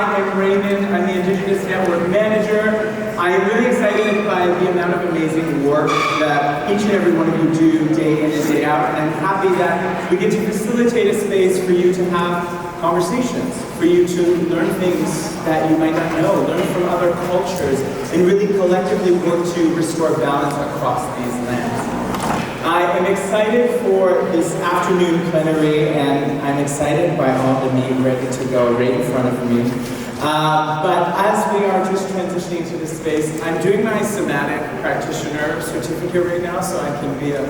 I am Raymond. I'm the Indigenous Network Manager. I am really excited by the amount of amazing work that each and every one of you do day in and day out, and I'm happy that we get to facilitate a space for you to have conversations, for you to learn things that you might not know, learn from other cultures, and really collectively work to restore balance across these lands. I am excited for this afternoon plenary, and I'm excited by all the meat ready to go right in front of me. But as we are just transitioning to this space, I'm doing my somatic practitioner certificate right now so I can be a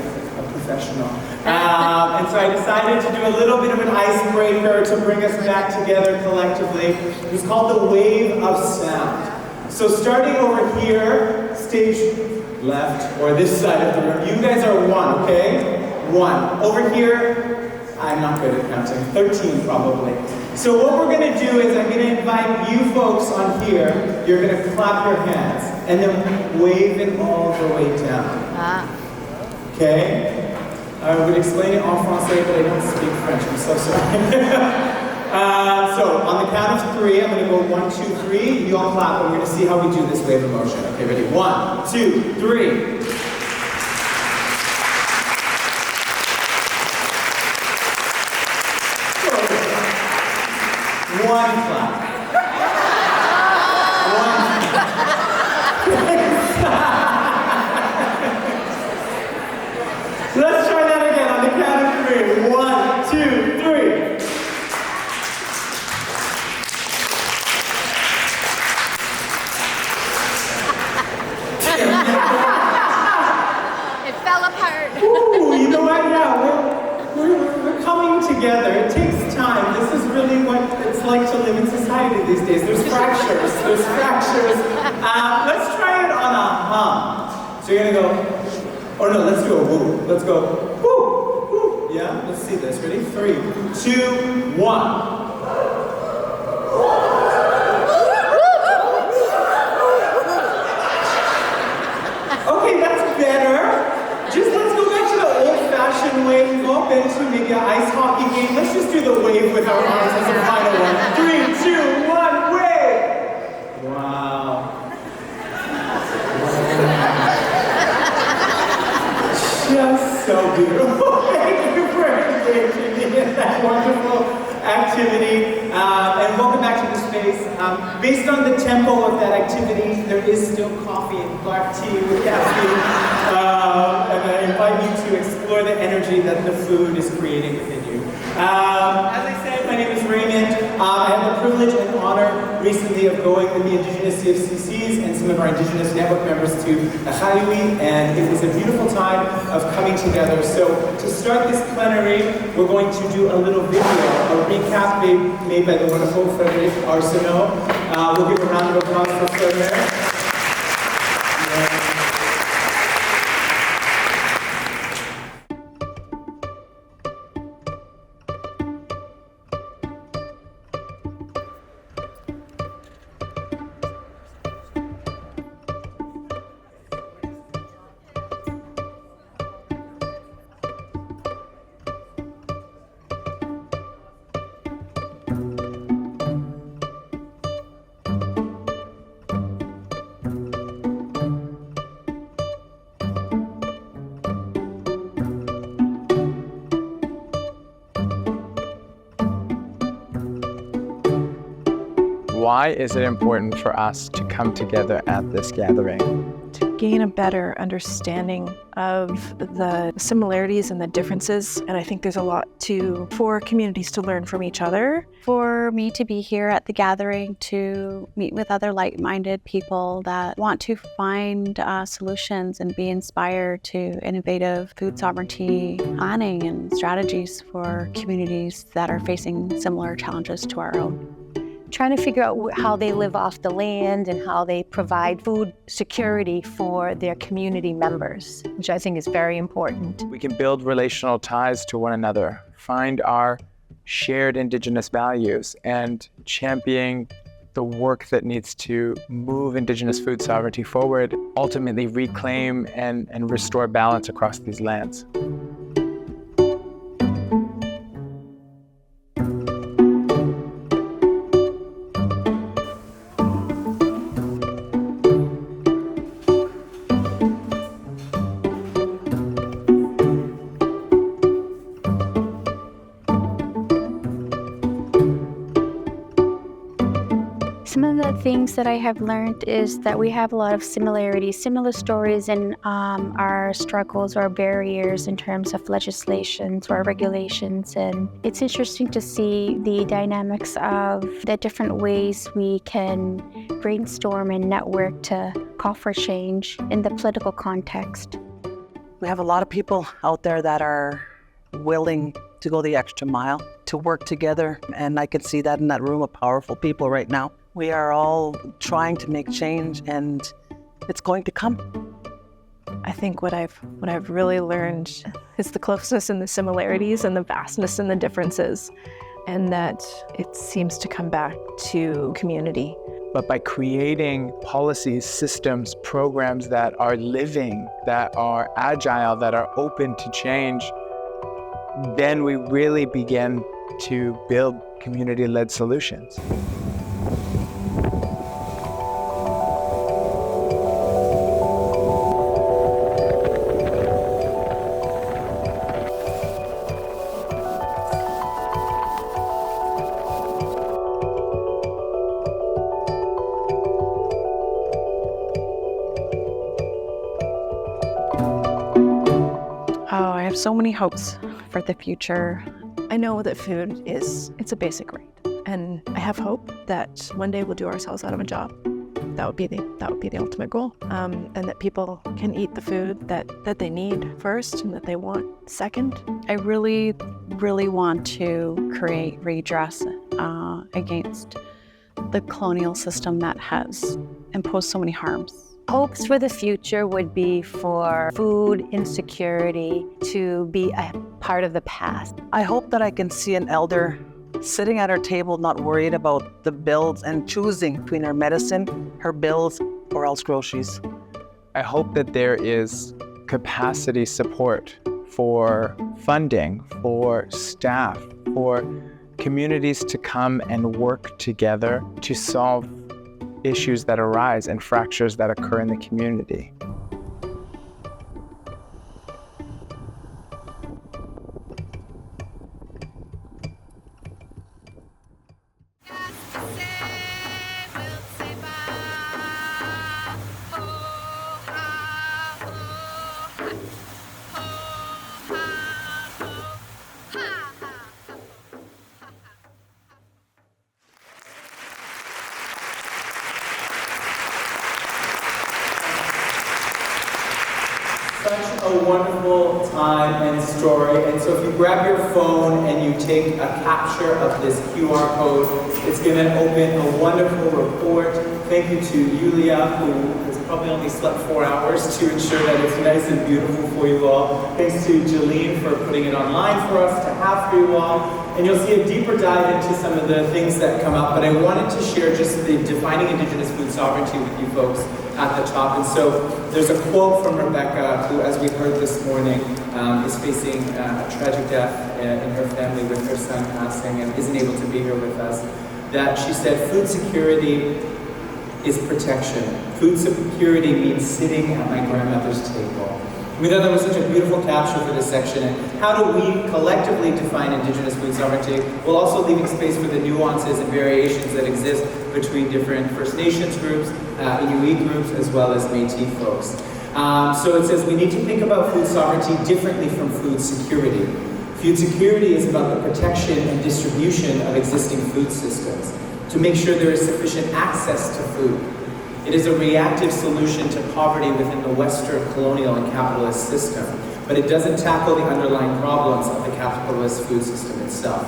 professional. And so I decided to do a little bit of an icebreaker to bring us back together collectively. It's called the Wave of Sound. So starting over here, stage left, or this side of the room, you guys are one, okay? One. Over here, I'm not good at counting, 13 probably. So what we're gonna do is I'm gonna invite you folks on here, you're gonna clap your hands, and then wave it all the way down. Okay? I would explain it en français, but I don't speak French, I'm so sorry. So on the count of 3, I'm gonna go 1, 2, 3, you all clap, and we're gonna see how we do this wave of motion. Okay, ready? 1, 2, 3. One clap. Let's try that again on the count of 3. 1, 2, 3. It fell apart. Ooh, you know what? Yeah, we're coming together. It takes time. This is really what it's like to live in society these days. There's fractures. There's fractures. Let's try it on a hum. So you're gonna go. Oh no, let's do a woo. Let's go. Woo, woo. Yeah, let's see this. Ready? 3, 2, 1. Okay, that's better. Just let's go back to the old-fashioned way. We've all been to maybe an ice hockey game. Let's just do the wave with our arms as a final one. 3, 2, 1, wave! Wow. Just so beautiful. Thank you for engaging me in that wonderful activity. And welcome back to the space. Based on the tempo of that activity, there is still coffee and black tea with caffeine. And I invite you to explore the energy that the food is creating within you. As I said, my name is Raymond. I had the privilege and honor recently of going with the Indigenous CFCCs and some of our Indigenous Network members to Qajuqturvik, and it was a beautiful time of coming together. So to start this plenary, we're going to do a little video, a recap made by the wonderful Frédéric Arsenault. We'll give a round of applause for Frédéric. Why is it important for us to come together at this gathering? To gain a better understanding of the similarities and the differences, and I think there's a lot for communities to learn from each other. For me to be here at the gathering to meet with other like-minded people that want to find solutions and be inspired to innovative food sovereignty planning and strategies for communities that are facing similar challenges to our own. Trying to figure out how they live off the land and how they provide food security for their community members, which I think is very important. We can build relational ties to one another, find our shared Indigenous values, and champion the work that needs to move Indigenous food sovereignty forward, ultimately reclaim and restore balance across these lands. Some of the things that I have learned is that we have a lot of similarities, similar stories in our struggles or barriers in terms of legislations or regulations. And it's interesting to see the dynamics of the different ways we can brainstorm and network to call for change in the political context. We have a lot of people out there that are willing to go the extra mile, to work together, and I can see that in that room of powerful people right now. We are all trying to make change, and it's going to come. I think what I've really learned is the closeness and the similarities and the vastness and the differences, and that it seems to come back to community. But by creating policies, systems, programs that are living, that are agile, that are open to change, then we really begin to build community-led solutions. Oh, I have so many hopes for the future. I know that food it's a basic right, and I have hope that one day we'll do ourselves out of a job. That would be the ultimate goal, and that people can eat the food that they need first and that they want second. I really, really want to create redress against the colonial system that has imposed so many harms. Hopes for the future would be for food insecurity to be a part of the past. I hope that I can see an elder sitting at her table, not worried about the bills and choosing between her medicine, her bills, or else groceries. I hope that there is capacity support for funding, for staff, for communities to come and work together to solve issues that arise and fractures that occur in the community. Such a wonderful time and story. And so if you grab your phone and you take a capture of this QR code, it's going to open a wonderful report. Thank you to Yulia, who has probably only slept 4 hours to ensure that it's nice and beautiful for you all. Thanks to Jolene for putting it online for us to have for you all. And you'll see a deeper dive into some of the things that come up. But I wanted to share just the defining Indigenous food sovereignty with you folks at the top. And so there's a quote from Rebecca, who, as we heard this morning, is facing a tragic death in her family with her son passing and isn't able to be here with us, that she said, "Food security is protection. Food security means sitting at my grandmother's table." We thought that was such a beautiful capture for this section. And how do we collectively define Indigenous food sovereignty, while also leaving space for the nuances and variations that exist between different First Nations groups, Inuit groups, as well as Métis folks. So it says we need to think about food sovereignty differently from food security. Food security is about the protection and distribution of existing food systems to make sure there is sufficient access to food. It is a reactive solution to poverty within the Western colonial and capitalist system, but it doesn't tackle the underlying problems of the capitalist food system itself.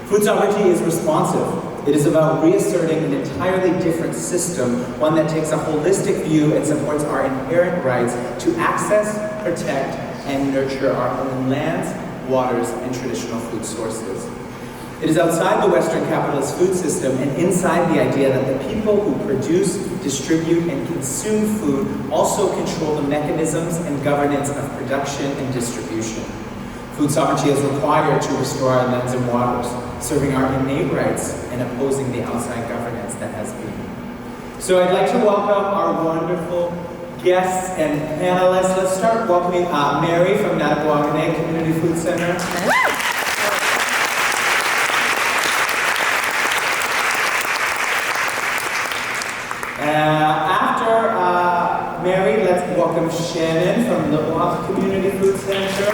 Food sovereignty is responsive. It is about reasserting an entirely different system, one that takes a holistic view and supports our inherent rights to access, protect, and nurture our own lands, waters, and traditional food sources. It is outside the Western capitalist food system and inside the idea that the people who produce, distribute, and consume food also control the mechanisms and governance of production and distribution. Food sovereignty is required to restore our lands and waters, serving our innate rights and opposing the outside governance that has been. So I'd like to welcome our wonderful guests and panelists. Let's start welcoming Mary from Natoaganeg Community Food Centre. welcome Shannon from Lil'wat Community Food Centre.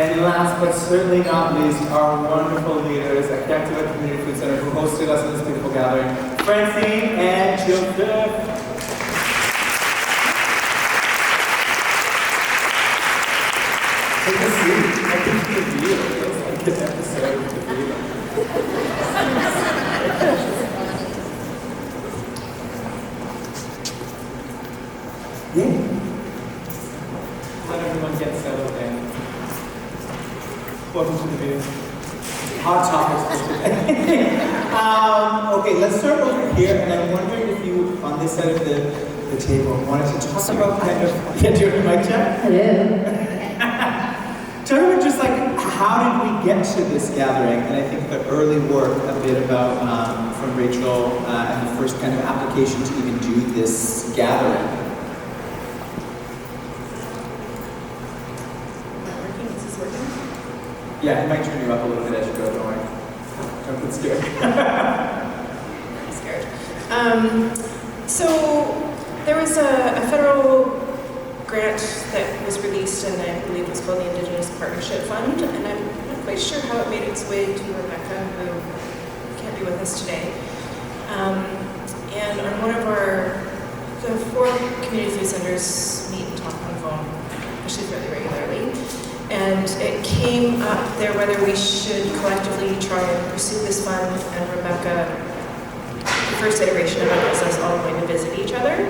And last but certainly not least, our wonderful leaders at Qajuqturvik Community Food Centre who hosted us in this beautiful gathering, Francine and Joey. Take a seat. I can see the view. It feels like this episode of the view. Yeah. Let everyone get settled in. Welcome to the view. Hot topics for today. Okay, let's start over here, and I'm wondering if you, on this side of the table, wanted to talk about kind of, yeah, do you have a mic check? Talk about just like, how did we get to this gathering? And I think the early work a bit about, from Rachel, and the first kind of application to even do this gathering. Yeah, it might turn you up a little bit as you go, don't worry. Don't get scared. I'm scared. So there was a federal grant that was released, and I believe it was called the Indigenous Partnership Fund, and I'm not quite sure how it made its way to Rebecca, who can't be with us today. And on one of the 4 community food centers meet and talk on the phone, actually fairly regularly. And it came up there whether we should collectively try and pursue this fund, and Rebecca, the first iteration of it was us all going to visit each other.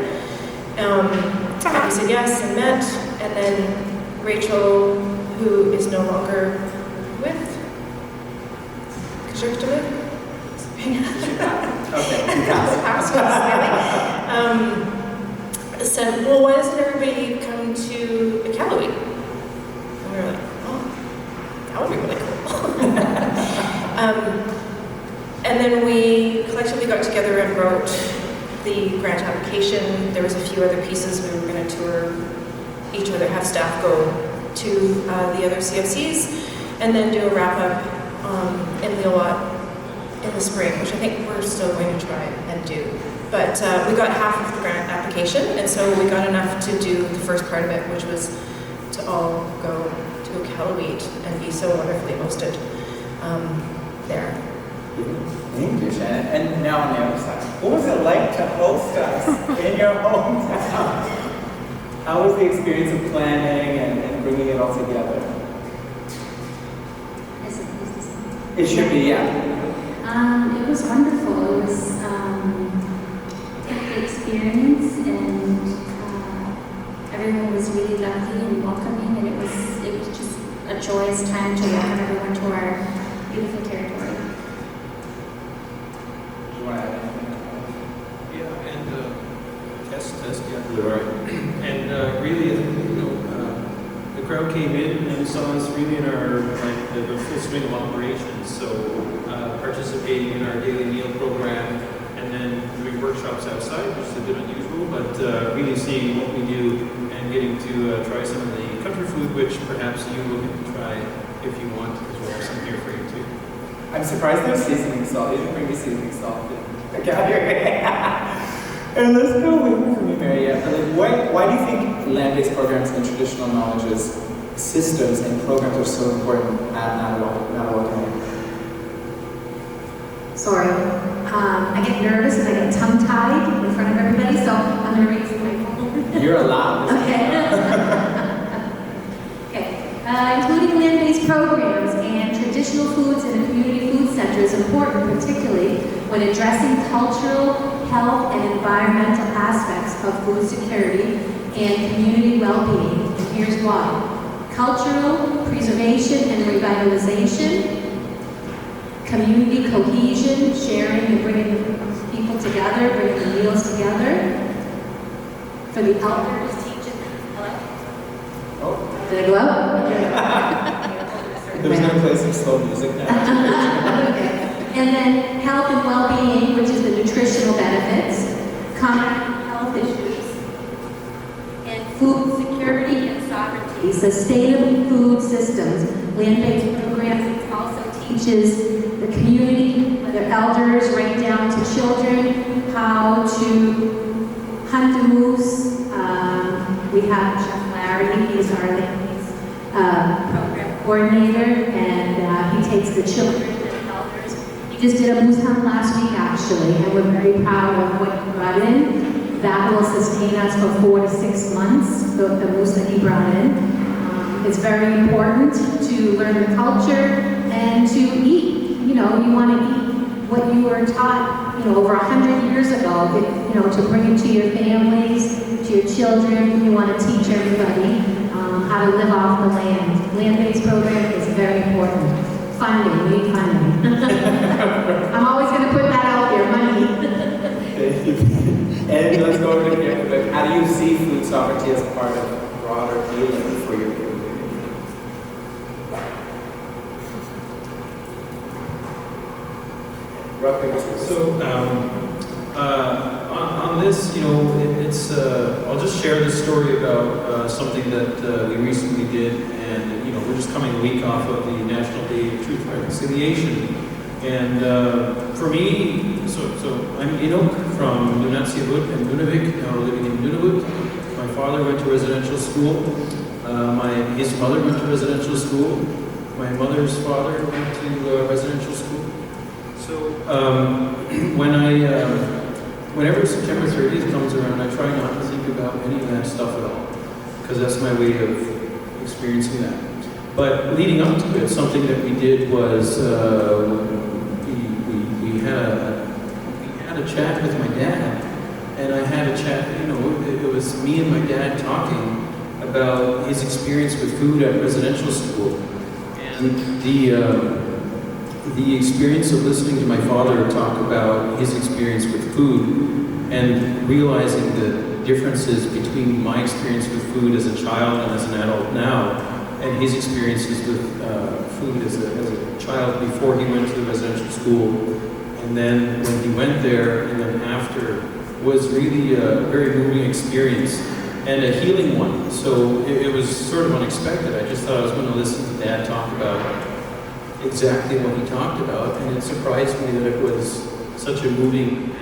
We said yes and met, and then Rachel, who is no longer with Qajuqturvik, said, well, why doesn't everybody come to Iqaluit? And we were like, oh, that would be really cool. And then we collectively got together and wrote the grant application. There was a few other pieces. We were going to tour each other, have staff go to the other CFCs, and then do a wrap-up in Lil'wat in the spring, which I think we're still going to try and do. But we got half of the grant application, and so we got enough to do the first part of it, which was to all go to Iqaluit and be so wonderfully hosted there. Thank you, Shannon. And now on the other side, what was it like to host us in your hometown? How was the experience of planning and bringing it all together? It should be, yeah. It was wonderful. It was an experience, and everyone was really lovely and welcoming, and it was just a joyous time to welcome everyone to our beautiful territory. Do you want to add anything? Yeah, and test, yeah, right. And really, the crowd came in and saw us really in our the full swing of operations. So participating in our daily meal program, and then doing workshops outside, which is a bit unusual, but really seeing what we do and getting to try some of the country food, which perhaps you will get to try if you want, because we'll have some here for you too. I'm surprised there's seasoning salt. You didn't bring me seasoning salt. Okay. And let's go away from you, Mary. Why do you think land-based programs and traditional knowledges, systems, and programs are so important at Natoaganeg? Sorry, I get nervous and I get tongue-tied in front of everybody, so I'm going to raise my phone. You're allowed. Okay. Okay. Including land-based programs and traditional foods in a community food center is important, particularly when addressing cultural, health, and environmental aspects of food security and community well-being. And here's why. Cultural preservation and revitalization, community cohesion, sharing and bringing people together, bringing the meals together. For the elders, teaching. Hello? Oh. Did I go out? They're going to play some slow music now. Okay. And then health and well-being, which is the nutritional benefits, common health issues, and food security and sovereignty, sustainable food systems, land-based programs. It also teaches the community, whether elders right down to children, how to hunt a moose. We have Chef Larry, he's our land-based program coordinator, and he takes the children and the elders. He just did a moose hunt last week, actually, and we're very proud of what he brought in. That will sustain us for 4 to 6 months, the moose that he brought in. It's very important to learn the culture and to eat. You know, you want to eat what you were taught, you know, over 100 years ago, you know, to bring it to your families, to your children. You want to teach everybody how to live off the land. Land-based program is very important. Funding, we need funding. I'm always going to put that out there, money. Thank you. And let's go over to Qajuqturvik. How do you see food sovereignty as part of broader healing for your community? So on this, you know, it's I'll just share this story about something that we recently did, and you know, we're just coming a week off of the National Day of Truth and Reconciliation, and for me, so I'm Inuk from Natoaganeg and Nunavik, now living in Nunavut. My father went to residential school. His mother went to residential school. My mother's father went to residential school. So whenever September 30th comes around, I try not to think about any of that stuff at all, because that's my way of experiencing that. But leading up to it, something that we did was we had a chat with my dad, and I had a chat. You know, it was me and my dad talking about his experience with food at residential school, and the experience of listening to my father talk about his experience with food and realizing the differences between my experience with food as a child and as an adult now, and his experiences with food as a child before he went to the residential school, and then when he went there and then after, was really a very moving experience and a healing one. So it was sort of unexpected. I just thought I was going to listen to Dad talk about exactly what he talked about, and it surprised me that it was such a moving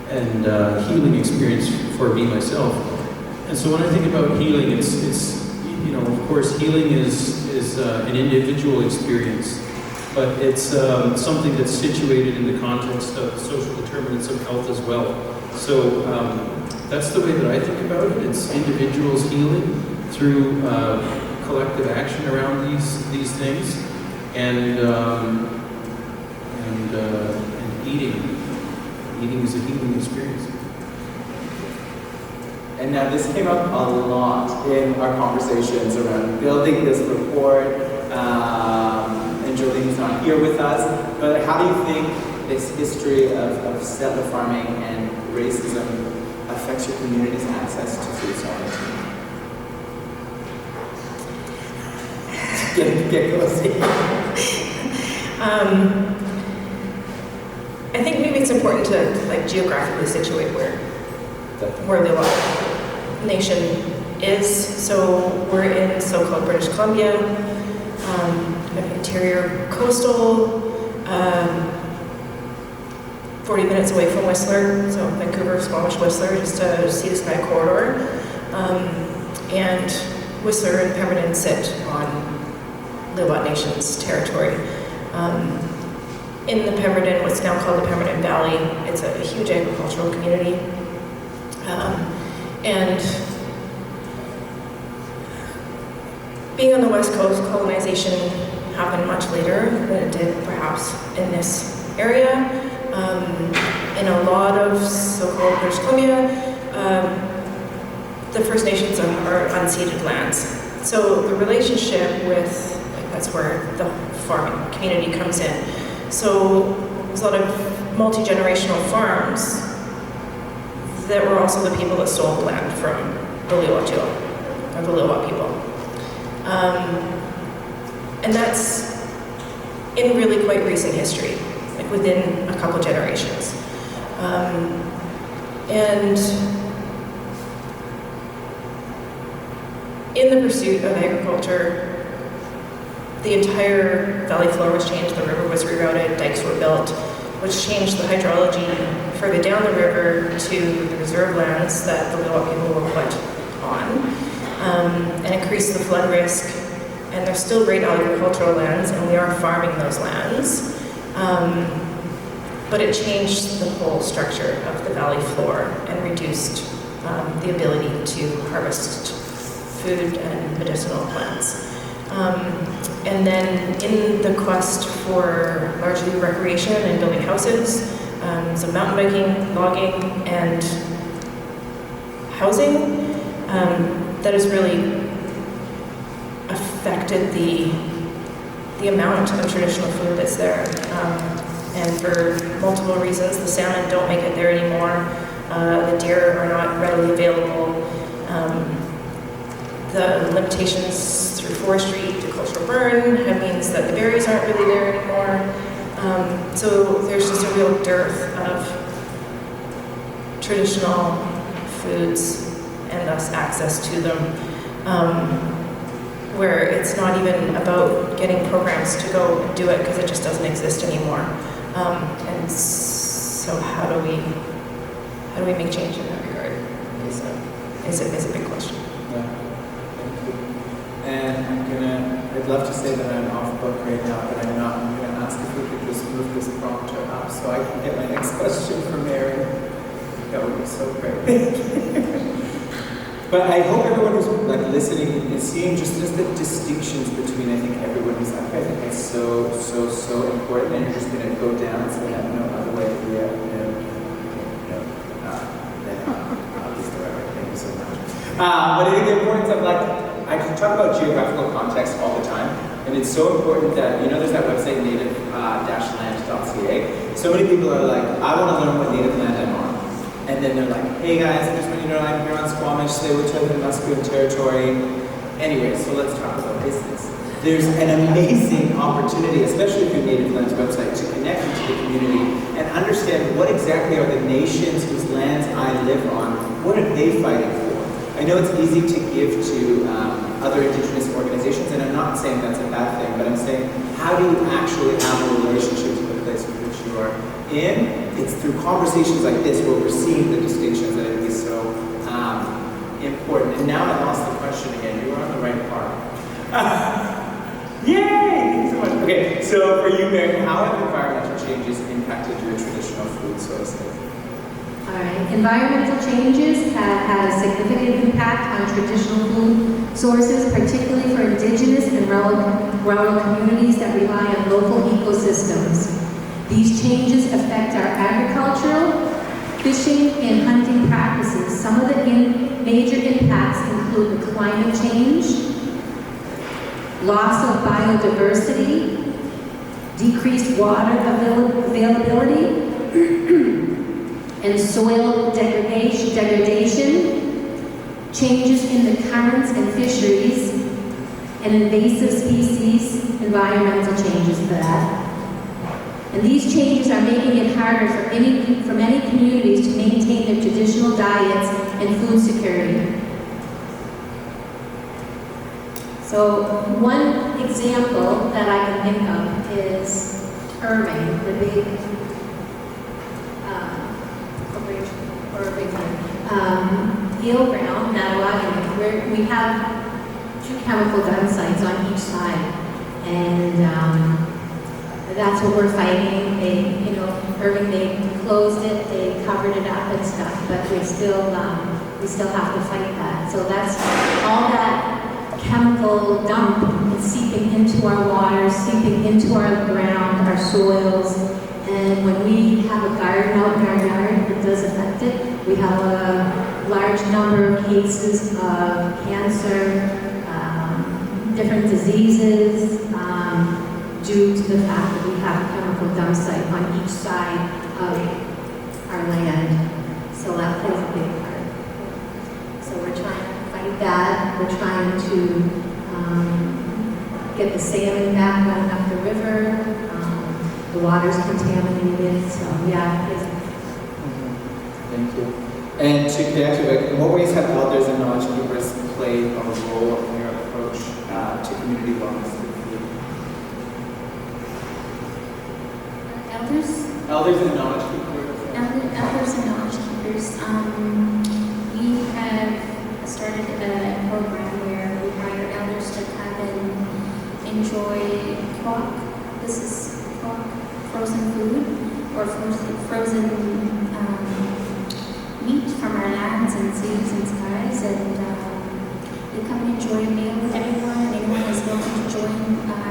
and healing experience for me myself. And so when I think about healing, it's you know, of course, healing is an individual experience, but it's something that's situated in the context of social determinants of health as well. So that's the way that I think about it. It's individuals healing through collective action around these things, and eating. Eating is a healing experience. And now this came up a lot in our conversations around building this report, and Jolene's not here with us, but how do you think this history of settler farming and racism affects your community's access to food sovereignty? Get close. I think maybe it's important to like geographically situate where Lil'wat Nation is. So we're in so-called British Columbia, interior coastal, 40 minutes away from Whistler, so Vancouver, Squamish, Whistler, just a sea to sky corridor. And Whistler and Pemberton sit on Lil'wat Nation's territory. In the Pemberton, what's now called the Pemberton Valley, it's a huge agricultural community. And being on the West Coast, colonization happened much later than it did perhaps in this area. In a lot of so-called British Columbia, the First Nations are unceded lands. So the relationship with, that's where the farming community comes in. So there's a lot of multi-generational farms that were also the people that stole the land from the Lil'wat people. And that's in really quite recent history, like within a couple generations. And in the pursuit of agriculture, the entire valley floor was changed, the river was rerouted, dikes were built, which changed the hydrology further down the river to the reserve lands that the Lil'wat people were put on, and increased the flood risk. And they're still great agricultural lands, and we are farming those lands. But it changed the whole structure of the valley floor and reduced the ability to harvest food and medicinal plants. And then in the quest for largely recreation and building houses, so mountain biking, logging, and housing, that has really affected the amount of traditional food that's there. And for multiple reasons, the salmon don't make it there anymore. The deer are not readily available. The limitations through forestry to cultural burn means that the berries aren't really there anymore. So there's just a real dearth of traditional foods and thus access to them, where it's not even about getting programs to go and do it because it just doesn't exist anymore. And so how do we make change in that regard is a big question. Yeah. Thank you. And I'd love to say that I'm off book right now, but I'm not. I'm going to ask if we could just move this prompter up so I can get my next question from Mary. That would be so great. But I hope everyone who's listening is seeing just the distinctions between, I think, everyone who's up. I think it's so important, and you're just going to go down so we have no other way to do it. Thank you so much. But I think the importance of, I can talk about geographical context all the time, and it's so important that, there's that website, native-land.ca. So many people are like, I want to learn what native land I'm on. And then they're like, hey guys, I just want you to know I'm here on Squamish, Tsleil-Waututh, and Musqueam territory. Anyway, so let's talk about business. There's an amazing opportunity, especially through Native Land's website, to connect into the community and understand what exactly are the nations whose lands I live on, what are they fighting for? I know it's easy to give to other Indigenous organizations, and I'm not saying that's a bad thing, but I'm saying, how do you actually have a relationship to the place in which you are in? It's through conversations like this where we're seeing the distinctions that it is so important. And now I lost the question again. You were on the right part. Yay! Thanks so much. Okay, so for you, Mary, how have environmental changes impacted your traditional food sources? All right. Environmental changes have had a significant impact on traditional food sources, particularly for Indigenous and rural communities that rely on local ecosystems. These changes affect our agricultural, fishing, and hunting practices. Some of the major impacts include the climate change, loss of biodiversity, decreased water availability, and soil degradation, changes in the currents and fisheries, and invasive species, environmental changes for that. And these changes are making it harder for many communities to maintain their traditional diets and food security. So one example that I can think of is Irving, the big eel ground, Natoaganeg, where we have 2 chemical gun sites on each side. And that's what we're fighting. Irving, they closed it, they covered it up and stuff, but we still have to fight that. So that's all that chemical dump is seeping into our waters, seeping into our ground, our soils. And when we have a garden out in our yard, it does affect it. We have a large number of cases of cancer, different diseases, due to the fact that we have a chemical dump site on each side of our land. So that plays a big part. So we're trying to fight that. We're trying to get the salmon back running up the river. The water's contaminated, so yeah. Thank you. And to Qajuqturvik, in what ways have elders and knowledge keepers played a role in your approach to community wellness through food? Elders and knowledge keepers. Elders and knowledge keepers. We have started a program where we hire elders to come and enjoy quack. This is quack, frozen food, or frozen meat from our lands and seas and skies, and they come and enjoy a meal with everyone, and anyone is welcome to join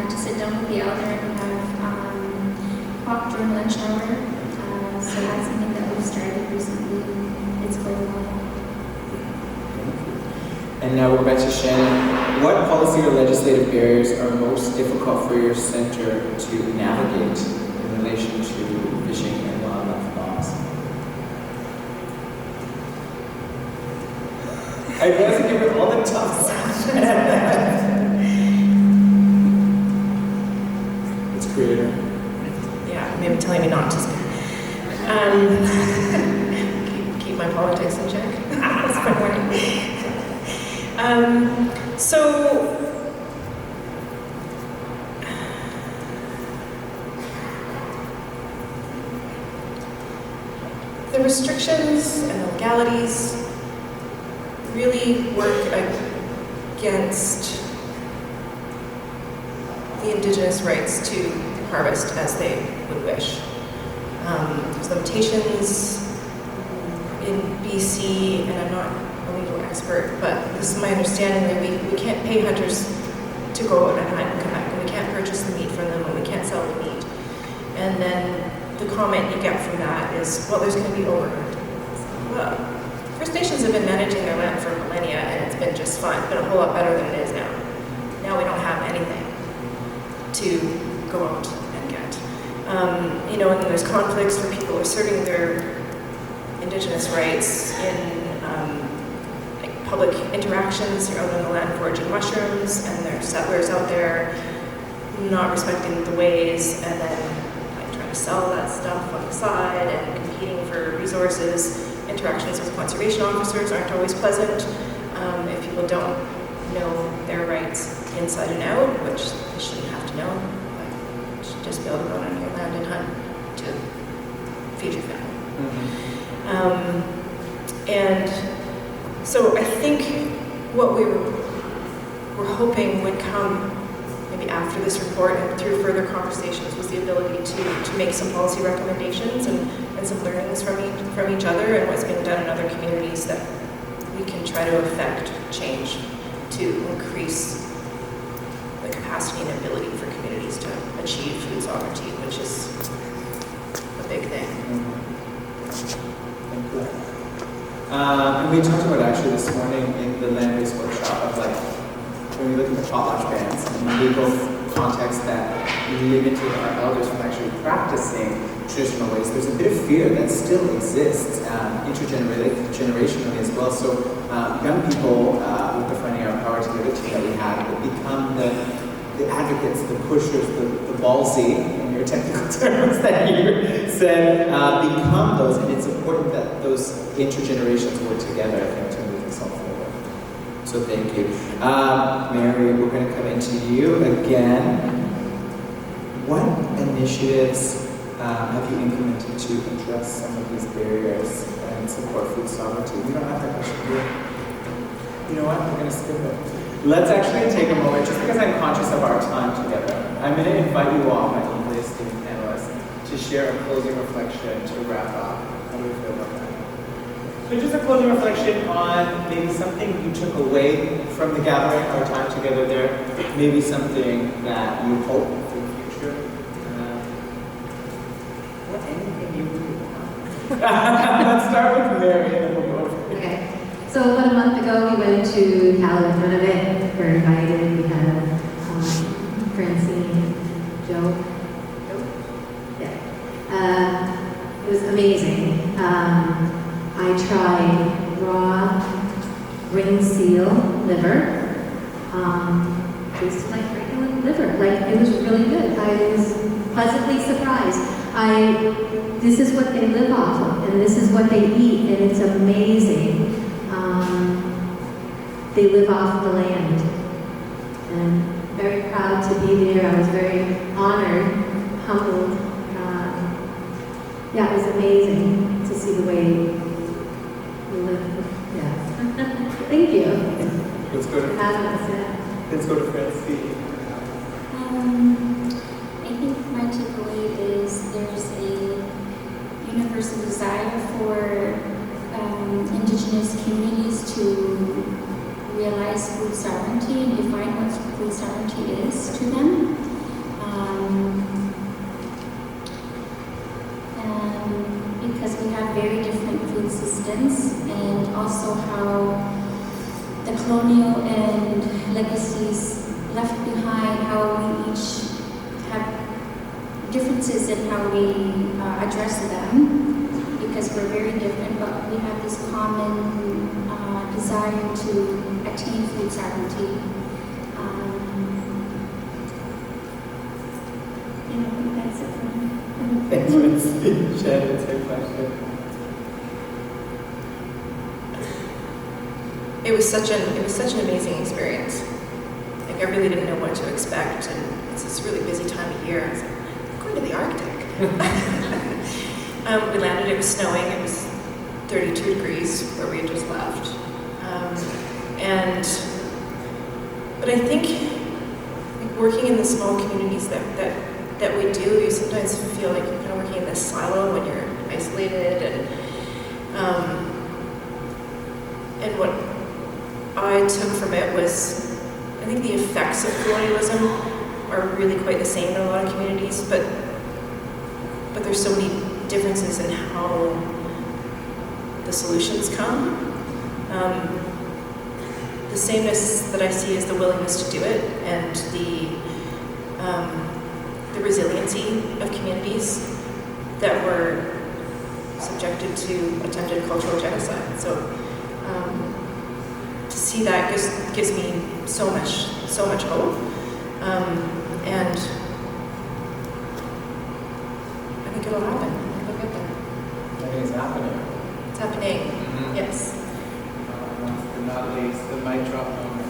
to sit down with the elder and have quack during lunch hour. So that's something that we've started recently. It's going well. And now we're back to Shannon. What policy or legislative barriers are most difficult for your center to navigate in relation to fishing and wildlife laws? I realize I give it all the tough stuff. It's creator. Yeah, maybe telling me not to speak. Keep my politics in check. That's my warning. So the restrictions and the legalities really work against the Indigenous rights to harvest as they would wish. There's limitations in BC, and I'm not a legal expert, but this is my understanding that we can't pay hunters to go out and hunt and come back, and we can't purchase the meat from them, and we can't sell the meat. And then the comment you get from that is, well, there's going to be overhunt. Well, First Nations have been managing their land for millennia, and it's been just fine. It's been a whole lot better than it is now. Now we don't have anything to go out and get. And then there's conflicts for people asserting their Indigenous rights in public interactions. You're out on the land foraging mushrooms, and there's settlers out there not respecting the ways, and then trying to sell that stuff on the side and competing for resources. Interactions with conservation officers aren't always pleasant. If people don't know their rights inside and out, which they shouldn't have to know, but should just be able to go on your land and hunt to feed your family. Mm-hmm. And so I think what we were hoping would come maybe after this report and through further conversations was the ability to make some policy recommendations and some learnings from each other and what's being done in other communities that we can try to affect change to increase the capacity and ability for communities to achieve food sovereignty, which is a big thing. And we talked about actually this morning in the land-based workshop of when we look at the potlatch bans and the legal context that limited our elders from actually practicing traditional ways, there's a bit of fear that still exists intergenerationally as well. So young people with the Finding Our Power Together team that we had would become the advocates, the pushers, the ballsy, in your technical terms that you said, become those, and it's important that those intergenerations work together, I think, to move this all forward. So thank you. Mary, we're going to come into you again. What initiatives have you implemented to address some of these barriers and support food sovereignty? We don't have that question here. You know what? We're going to skip it. Let's actually take a moment, just because I'm conscious of our time together. I'm going to invite you all, my lovely esteemed panelists, to share a closing reflection to wrap up. How do we feel about that? So just a closing reflection on maybe something you took away from the gathering, our time together there, maybe something that you hope for the future. What anything you would Let's start with Mary and then we'll go over. Okay. So about a month ago, we went to Natoaganeg. We were invited. We had Francine and Joey. Yeah. It was amazing. I tried raw ring seal liver. Tasted like regular liver. It was really good. I was pleasantly surprised. This is what they live off of, and this is what they eat, and it's amazing. They live off the land, and very proud to be there. I was very honored, humbled, Yeah, it was amazing to see the way you live. Yeah. Thank you. Let's go to Francine. I think my takeaway is there's a universal desire for Indigenous communities to realize food sovereignty and define what food sovereignty is to them. And because we have very different food systems, and also how the colonial and legacies left behind, how we each have differences in how we address them, because we're very different, but we have this common desire to attain food sovereignty. I think that's it for me. Thanks, Francine. Shannon, same question. It was such an amazing experience. Like, I really didn't know what to expect, and it's this really busy time of year. I was like, I'm going to the Arctic. We landed, it was snowing, it was 32 degrees where we had just left. But I think like, working in the small communities that we do, you sometimes feel like you're kind of working in this silo when you're isolated, and what I took from it was, I think the effects of colonialism are really quite the same in a lot of communities, but there's so many differences in how the solutions come. The sameness that I see is the willingness to do it, and the resiliency of communities that were subjected to attempted cultural genocide. So to see that gives me so much hope, and I think it'll happen. We'll get there. I think it's happening. It's happening. Mm-hmm. Yes. Last but not least, the mic drop moment.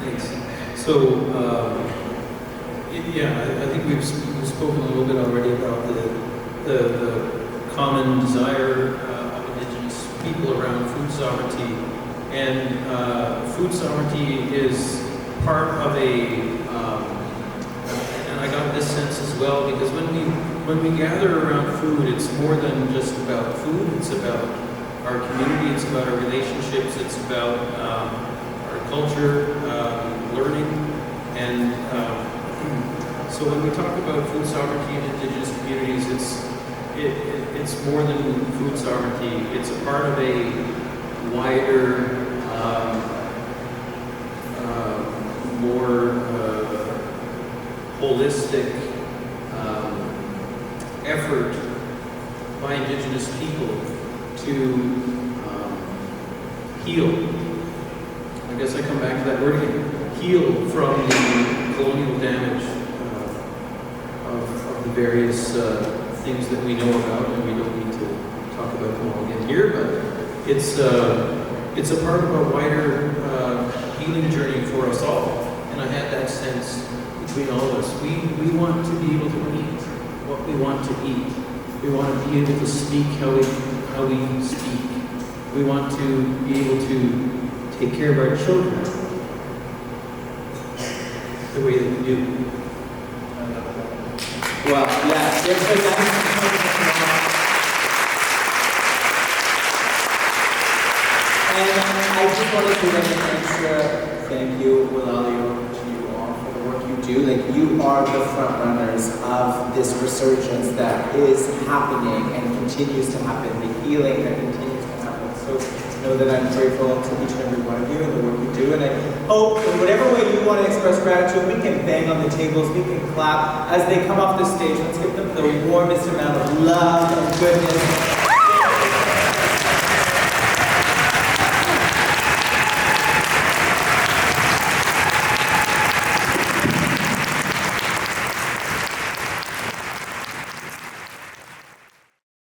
Thanks. So, I think we've spoken a little bit already about the common desire of Indigenous people around food sovereignty, and food sovereignty is part of and I got this sense as well, because when we gather around food, it's more than just about food. It's about our community. It's about our relationships. It's about our culture, learning, and so when we talk about food sovereignty in Indigenous communities, it's more than food sovereignty. It's a part of a wider, more holistic effort by Indigenous people to heal. I guess I come back to that word again. Heal from the colonial damage of the various things that we know about, and we don't need to talk about them all again here, but it's a part of a wider healing journey for us all. And I had that sense between all of us. We want to be able to eat what we want to eat. We want to be able to speak how we speak. We want to be able to take care of our children the way that we do. Well, yeah, there's a and I just wanted to make an extra thank you, Willalio, to you all for the work you do. Like, you are the front runners of this resurgence that is happening and continues to happen, the healing that continues to happen. So know that I'm grateful to each and every one of you and the work you do. And I hope in whatever way you want to express gratitude, we can bang on the tables, we can clap as they come off the stage. Let's give them the warmest amount of love and goodness.